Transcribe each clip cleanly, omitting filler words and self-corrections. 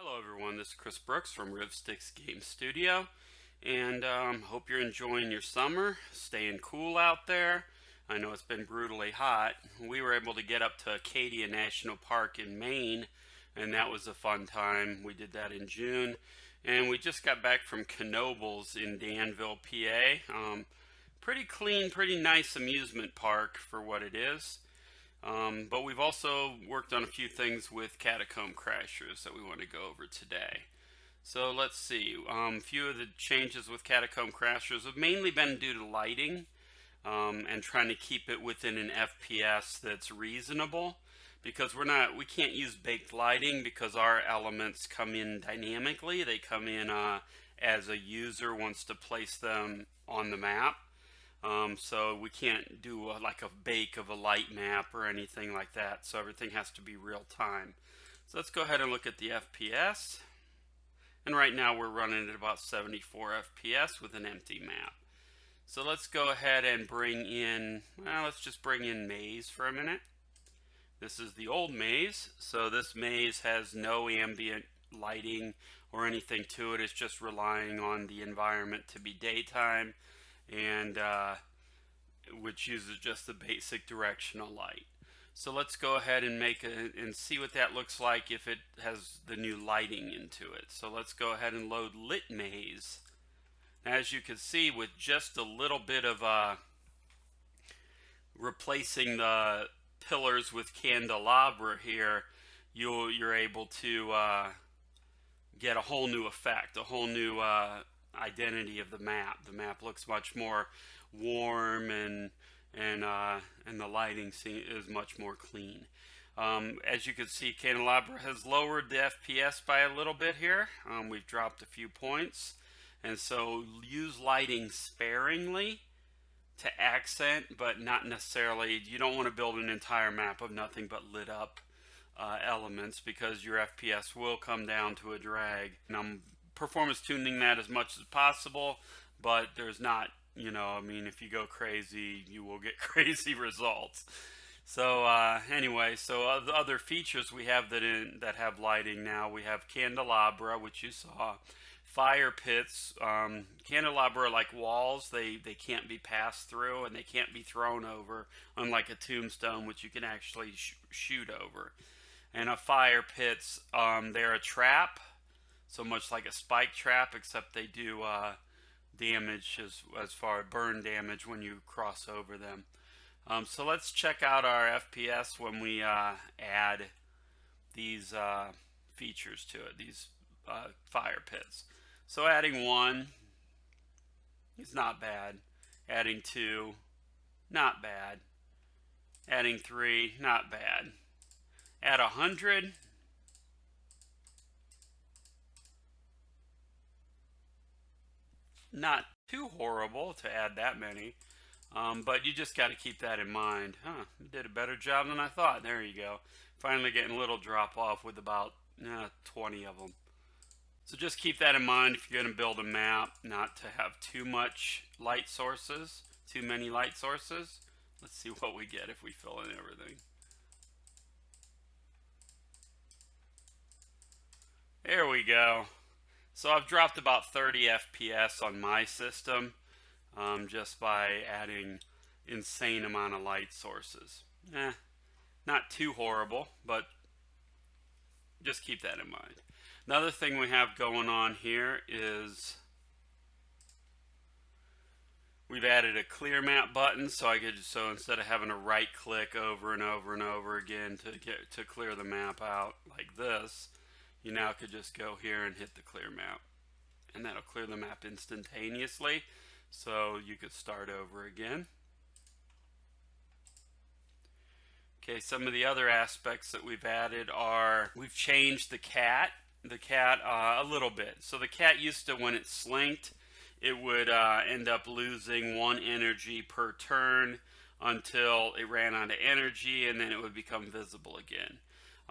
Hello everyone, this is Chris Brooks from Rivsticks Game Studio, and hope you're enjoying your summer, staying cool out there. I know it's been brutally hot. We were able to get up to Acadia National Park in Maine, and that was a fun time. We did that in June, and we just got back from Knoebels in Danville, PA. Pretty clean, pretty nice amusement park for what it is. But we've also worked on a few things with Catacomb Crashers that we want to go over today. So let's see. A few of the changes with Catacomb Crashers have mainly been due to lighting and trying to keep it within an FPS that's reasonable. Because we can't use baked lighting because our elements come in dynamically. They come in as a user wants to place them on the map. So we can't do like a bake of a light map or anything like that. So everything has to be real time. So let's go ahead and look at the FPS. And right now we're running at about 74 FPS with an empty map. So let's go ahead and bring in, well, let's just bring in Maze for a minute. This is the old Maze. So this Maze has no ambient lighting or anything to it. It's just relying on the environment to be daytime, and which uses just the basic directional light. So let's go ahead and and see what that looks like if it has the new lighting into it. So let's go ahead and load Lit Maze. As you can see, with just a little bit of replacing the pillars with candelabra here, you're able to get a whole new effect, a whole new identity of the map. The map looks much more warm, and the lighting is much more clean. As you can see, Candelabra has lowered the FPS by a little bit here. We've dropped a few points, and so use lighting sparingly to accent, but not necessarily. You don't want to build an entire map of nothing but lit up elements, because your FPS will come down to a drag. And I'm performance tuning that as much as possible, but there's not, I mean, if you go crazy, you will get crazy results. So anyway, so other features we have that have lighting now. We have candelabra, which you saw. Fire pits. Candelabra are like walls. They can't be passed through, and they can't be thrown over, unlike a tombstone, which you can actually shoot over. And a fire pits, they're a trap, so much like a spike trap, except they do damage as far as burn damage when you cross over them. So let's check out our FPS when we add these features to it, these fire pits. So adding 1 is not bad. Adding 2, not bad. Adding 3, not bad. Add 100. Not too horrible to add that many, but you just got to keep that in mind. You did a better job than I thought. There you go. Finally getting a little drop off with about 20 of them. So just keep that in mind if you're going to build a map, not to have too much light sources, too many light sources. Let's see what we get if we fill in everything. There we go. So I've dropped about 30 FPS on my system just by adding insane amount of light sources. Not too horrible, but just keep that in mind. Another thing we have going on here is we've added a clear map button, so instead of having to right click over and over and over again to clear the map out like this, you now could just go here and hit the clear map, and that'll clear the map instantaneously, so you could start over again. Okay, some of the other aspects that we've added are we've changed the cat a little bit. So the cat used to, when it slinked, it would end up losing 1 energy per turn until it ran out of energy, and then it would become visible again.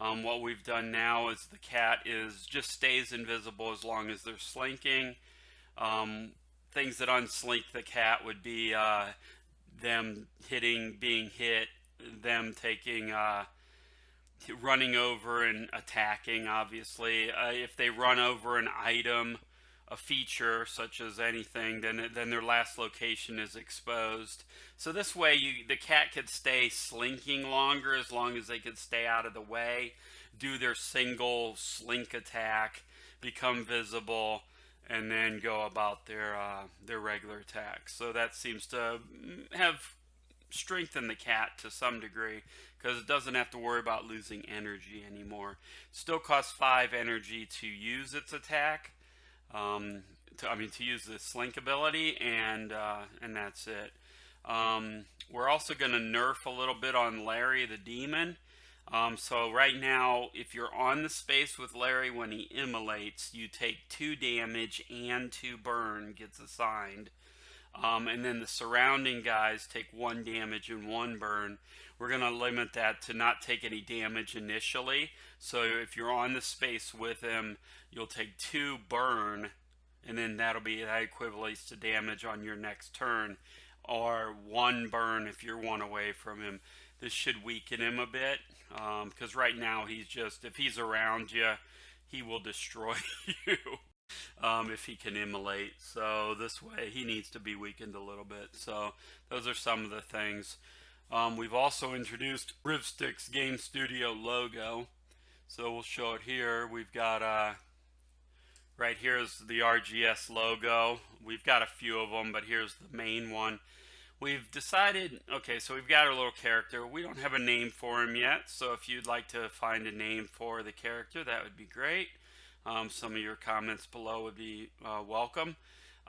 What we've done now is the cat just stays invisible as long as they're slinking. Things that unslink the cat would be them being hit, them taking running over and attacking, obviously. If they run over an item, a feature such as anything, then their last location is exposed. So this way, the cat could stay slinking longer, as long as they could stay out of the way, do their single slink attack, become visible, and then go about their regular attack. So that seems to have strengthen the cat to some degree, because it doesn't have to worry about losing energy anymore. Still costs 5 energy to use its attack, to use the slink ability, and that's it. We're also going to nerf a little bit on Larry the Demon. So right now, if you're on the space with Larry when he immolates, you take 2 damage and 2 burn gets assigned. And then the surrounding guys take 1 damage and 1 burn. We're going to limit that to not take any damage initially. So if you're on the space with him, you'll take 2 burn, and then that equates to damage on your next turn, or 1 burn if you're 1 away from him. This should weaken him a bit, because right now if he's around you, he will destroy you. If he can immolate. So this way he needs to be weakened a little bit. So those are some of the things. We've also introduced Rivsticks Game Studio logo. So we'll show it here. We've got right here is the RGS logo. We've got a few of them, but here's the main one. We've decided, okay, so we've got our little character. We don't have a name for him yet, so if you'd like to find a name for the character, that would be great. Some of your comments below would be welcome.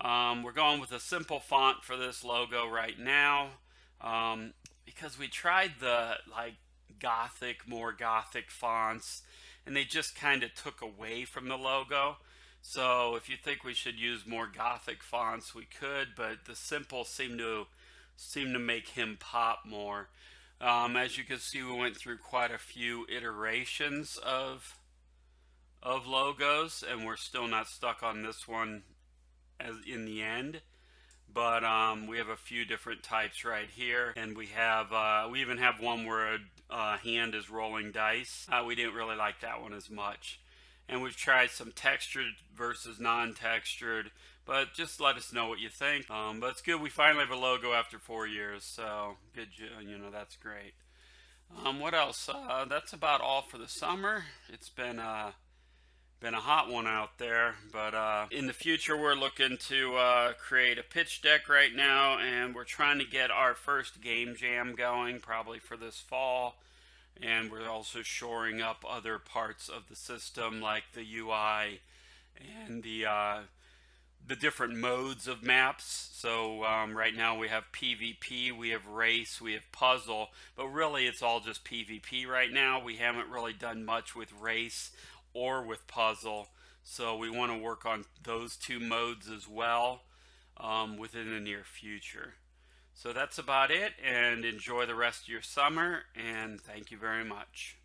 We're going with a simple font for this logo right now, because we tried the more gothic fonts, and they just kind of took away from the logo. So if you think we should use more gothic fonts, we could, but the simple seem to make him pop more. As you can see, we went through quite a few iterations of logos, and we're still not stuck on this one as in the end. But we have a few different types right here, and we even have one where a hand is rolling dice. We didn't really like that one as much. And we've tried some textured versus non-textured, but just let us know what you think. But it's good we finally have a logo after 4 years, so good, that's great. What else? That's about all for the summer. It's been a hot one out there, but in the future we're looking to create a pitch deck right now, and we're trying to get our first game jam going probably for this fall. And we're also shoring up other parts of the system, like the UI and the different modes of maps. So right now we have PvP, we have race, we have puzzle, but really it's all just PvP right now. We haven't really done much with race or with puzzle, so we want to work on those 2 modes as well within the near future. So that's about it, and enjoy the rest of your summer, and thank you very much.